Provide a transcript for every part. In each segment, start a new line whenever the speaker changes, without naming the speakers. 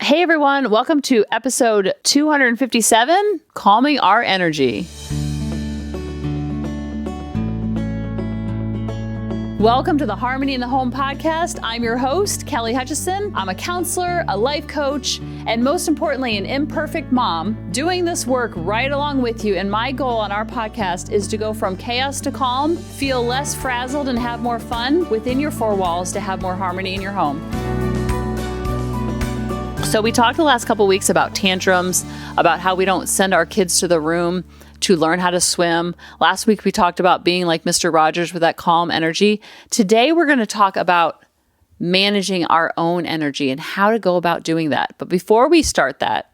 Hey everyone, welcome to episode 257, Calming Our Energy. Welcome to the Harmony in the Home podcast. I'm your host, Kelly Hutchison. I'm a counselor, a life coach, and most importantly, an imperfect mom doing this work right along with you. And my goal on our podcast is to go from chaos to calm, feel less frazzled, and have more fun within your four walls to have more harmony in your home. So we talked the last couple weeks about tantrums, about how we don't send our kids to the room to learn how to swim. Last week we talked about being like Mr. Rogers with that calm energy. Today we're going to talk about managing our own energy and how to go about doing that. But before we start that,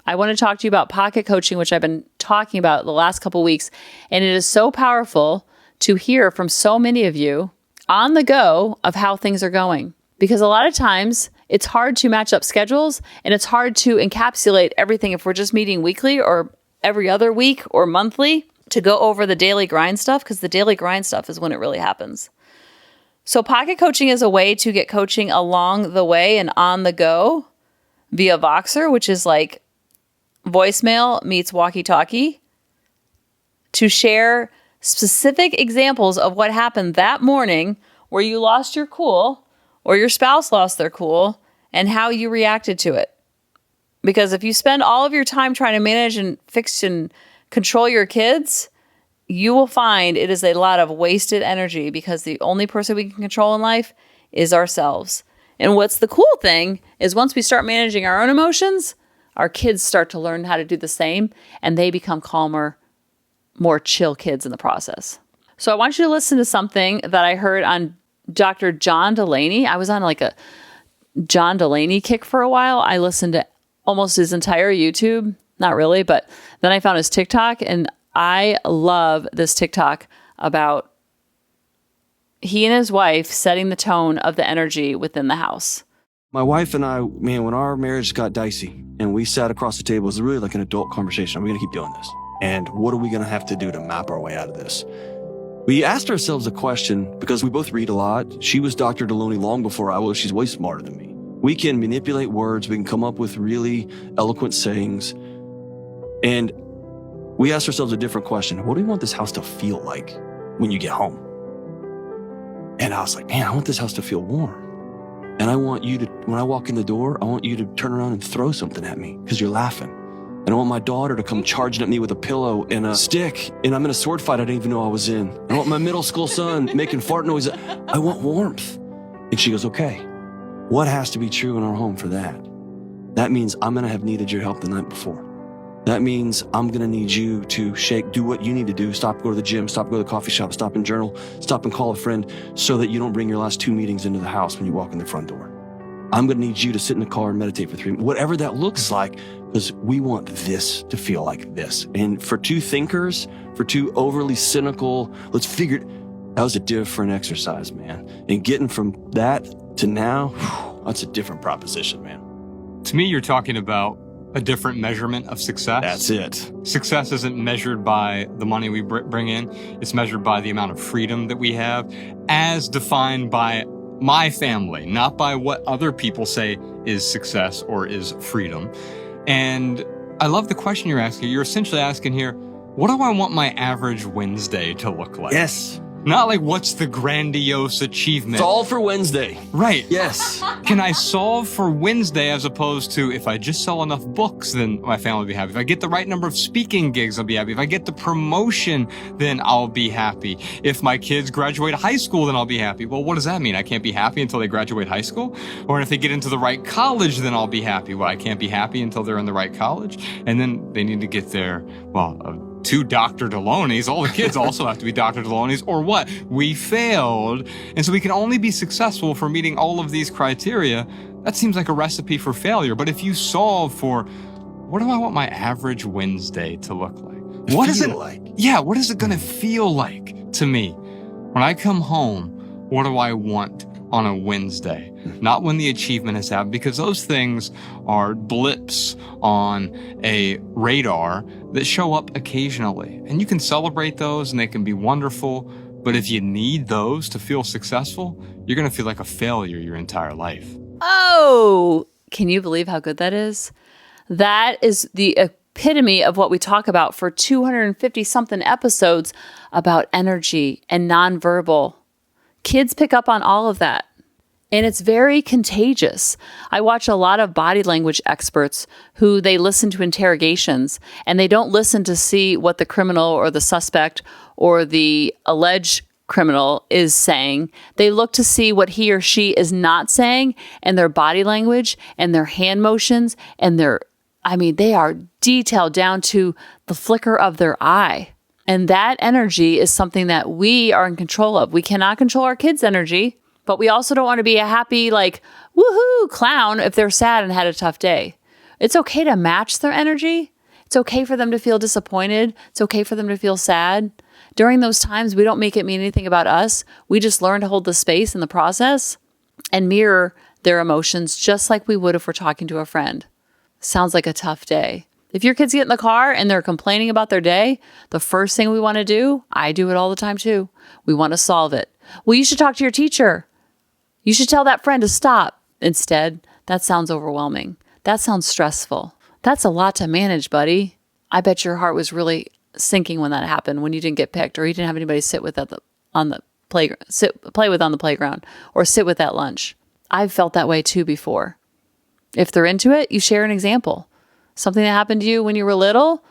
I want to talk to you about pocket coaching, which I've been talking about the last couple weeks. And it is so powerful to hear from so many of you on the go of how things are going. Because a lot of times it's hard to match up schedules and it's hard to encapsulate everything if we're just meeting weekly or every other week or monthly to go over the daily grind stuff, because the daily grind stuff is when it really happens. So pocket coaching is a way to get coaching along the way and on the go via Voxer, which is like voicemail meets walkie-talkie, to share specific examples of what happened that morning where you lost your cool or your spouse lost their cool, and how you reacted to it. Because if you spend all of your time trying to manage and fix and control your kids, you will find it is a lot of wasted energy, because the only person we can control in life is ourselves. And what's the cool thing is once we start managing our own emotions, our kids start to learn how to do the same, and they become calmer, more chill kids in the process. So I want you to listen to something that I heard on Dr. John Delaney. I was on like a John Delaney kick for a while. I listened to almost his entire YouTube. Not really, but then I found his TikTok, and I love this TikTok about he and his wife setting the tone of the energy within the house.
My wife and I, man, when our marriage got dicey and we sat across the table, it was really like an adult conversation. Are we going to keep doing this? And what are we going to have to do to map our way out of this? We asked ourselves a question because we both read a lot. She was Dr. Delaney long before I was. She's way smarter than me. We can manipulate words. We can come up with really eloquent sayings. And we asked ourselves a different question. What do we want this house to feel like when you get home? And I was like, man, I want this house to feel warm. And I want you to, when I walk in the door, I want you to turn around and throw something at me because you're laughing. And I want my daughter to come charging at me with a pillow and a stick, and I'm in a sword fight I didn't even know I was in. I want my middle school son making fart noises. I want warmth. And she goes, okay, what has to be true in our home for that? That means I'm going to have needed your help the night before. That means I'm going to need you to do what you need to do. Stop, go to the gym, stop, go to the coffee shop, stop and journal, stop and call a friend, so that you don't bring your last 2 meetings into the house when you walk in the front door. I'm going to need you to sit in the car and meditate for 3 minutes, whatever that looks like, because we want this to feel like this. And for two thinkers, for two overly cynical, let's figure it, that was a different exercise, man. And getting from that to now, that's a different proposition, man.
To me, you're talking about a different measurement of success.
That's it.
Success isn't measured by the money we bring in. It's measured by the amount of freedom that we have, as defined by my family, not by what other people say is success or is freedom. And I love the question you're asking. You're essentially asking here, what do I want my average Wednesday to look like?
Yes.
Not like, what's the grandiose achievement?
Solve for Wednesday.
Right.
Yes.
Can I solve for Wednesday, as opposed to, if I just sell enough books, then my family will be happy. If I get the right number of speaking gigs, I'll be happy. If I get the promotion, then I'll be happy. If my kids graduate high school, then I'll be happy. Well, what does that mean? I can't be happy until they graduate high school? Or if they get into the right college, then I'll be happy. Well, I can't be happy until they're in the right college. And then they need to get their, 2 Dr. Delaney's. All the kids also have to be Dr. Delaney's, or what? We failed. And so we can only be successful for meeting all of these criteria. That seems like a recipe for failure. But if you solve for, what do I want my average Wednesday to look like? What is it like? Yeah, what is it going to feel like to me? When I come home, what do I want on a Wednesday? Not when the achievement has happened, because those things are blips on a radar that show up occasionally. And you can celebrate those and they can be wonderful. But if you need those to feel successful, you're going to feel like a failure your entire life.
Oh, Can you believe how good that is? That is the epitome of what we talk about for 250 something episodes about energy and nonverbal. Kids pick up on all of that. And it's very contagious. I watch a lot of body language experts who they listen to interrogations, and they don't listen to see what the criminal or the suspect or the alleged criminal is saying. They look to see what he or she is not saying, and their body language and their hand motions and they are detailed down to the flicker of their eye. And that energy is something that we are in control of. We cannot control our kids' energy. But we also don't want to be a happy, woohoo clown if they're sad and had a tough day. It's okay to match their energy. It's okay for them to feel disappointed. It's okay for them to feel sad. During those times, we don't make it mean anything about us. We just learn to hold the space in the process and mirror their emotions just like we would if we're talking to a friend. Sounds like a tough day. If your kids get in the car and they're complaining about their day, the first thing we want to do, I do it all the time too, we want to solve it. Well, you should talk to your teacher. You should tell that friend to stop. Instead, that sounds overwhelming. That sounds stressful. That's a lot to manage, buddy. I bet your heart was really sinking when that happened, when you didn't get picked or you didn't have anybody sit with on the playground, play with on the playground or sit with at lunch. I've felt that way too before. If they're into it, you share an example. Something that happened to you when you were little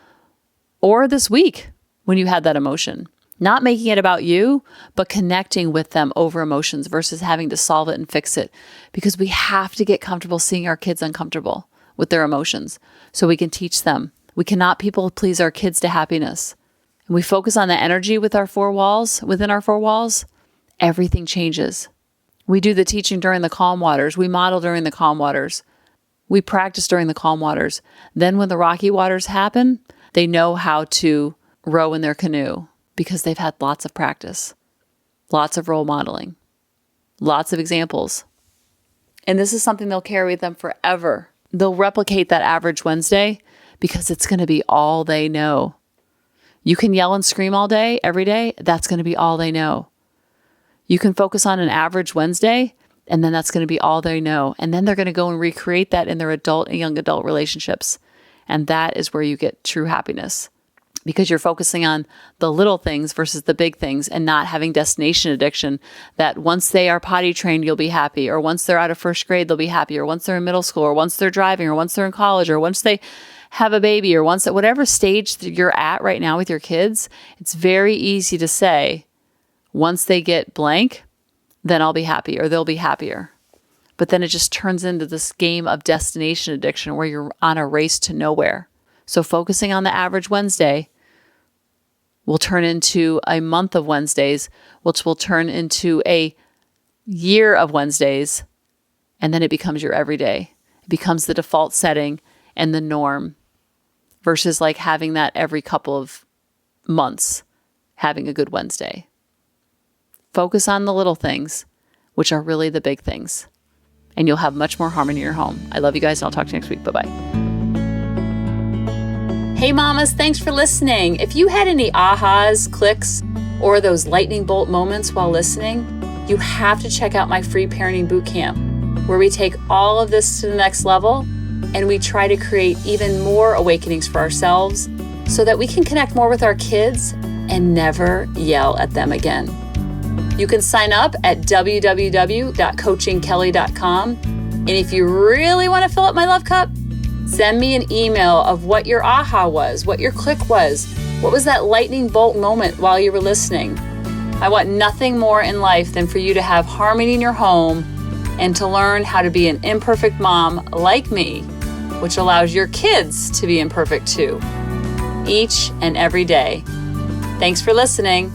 or this week when you had that emotion. Not making it about you, but connecting with them over emotions versus having to solve it and fix it. Because we have to get comfortable seeing our kids uncomfortable with their emotions so we can teach them. We cannot people please our kids to happiness. And we focus on the energy within our four walls, everything changes. We do the teaching during the calm waters. We model during the calm waters. We practice during the calm waters. Then when the rocky waters happen, they know how to row in their canoe. Because they've had lots of practice, lots of role modeling, lots of examples. And this is something they'll carry with them forever. They'll replicate that average Wednesday because it's going to be all they know. You can yell and scream all day, every day. That's going to be all they know. You can focus on an average Wednesday, and then that's going to be all they know. And then they're going to go and recreate that in their adult and young adult relationships. And that is where you get true happiness. Because you're focusing on the little things versus the big things and not having destination addiction that once they are potty trained, you'll be happy, or once they're out of first grade, they'll be happy, or once they're in middle school, or once they're driving, or once they're in college, or once they have a baby, or once at whatever stage that you're at right now with your kids, it's very easy to say, once they get blank, then I'll be happy, or they'll be happier. But then it just turns into this game of destination addiction where you're on a race to nowhere. So focusing on the average Wednesday will turn into a month of Wednesdays, which will turn into a year of Wednesdays, and then it becomes your everyday. It becomes the default setting and the norm versus like having that every couple of months, having a good Wednesday. Focus on the little things, which are really the big things, and you'll have much more harmony in your home. I love you guys, and I'll talk to you next week. Bye-bye. Hey mamas, thanks for listening. If you had any ahas, clicks, or those lightning bolt moments while listening, you have to check out my free parenting bootcamp, where we take all of this to the next level and we try to create even more awakenings for ourselves so that we can connect more with our kids and never yell at them again. You can sign up at www.coachingkelly.com. And if you really want to fill up my love cup, send me an email of what your aha was, what your click was, what was that lightning bolt moment while you were listening. I want nothing more in life than for you to have harmony in your home and to learn how to be an imperfect mom like me, which allows your kids to be imperfect too, each and every day. Thanks for listening.